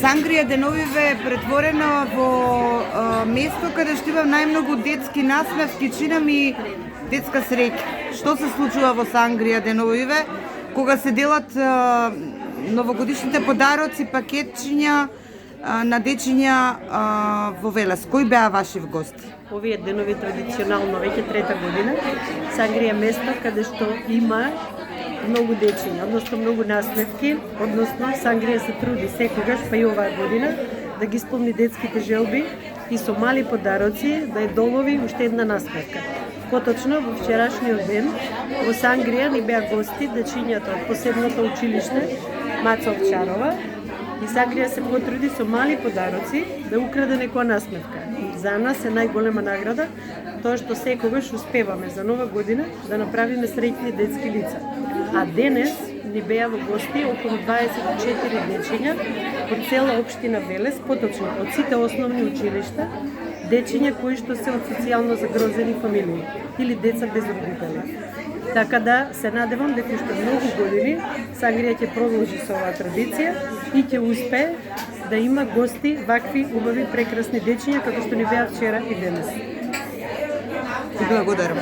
Сангрија деновиве е претворена во место каде што има најмногу детски насмевки, чина ми детска среќа. Што се случува во Сангрија деновиве кога се делат новогодишните подароци, пакетчиња на дечиња во Велес? Кои беа ваши гости? Овие денови традиционално веќе трета година Сангрија е место каде што има многу дечиња, односно многу насмевки, односно Сангрија се труди секогаш, па и оваа година, да ги исполни детските желби и со мали подароци да ја долови уште една насмевка. Поточно во вчерашниот ден во Сангрија ни беа гости дечињата од посебното училиште Маца Овчарова и Сангрија се потруди со мали подароци да украде некоја насмевка. За нас е најголема награда тоа што секогаш успеваме за нова година да направиме среќни детски лица. А денес ни беа во гости околу 24 дечиња од цела општина Велес, поточно од сите основни училишта, дечиња кои што се од социјално загрозени фамилии или деца без родители. Така да се надевам дека уште многу години Сангрија ќе продолжи со оваа традиција и ќе успее да има гости вакви убави прекрасни дечиња како што ни беа вчера и денес. Благодарам.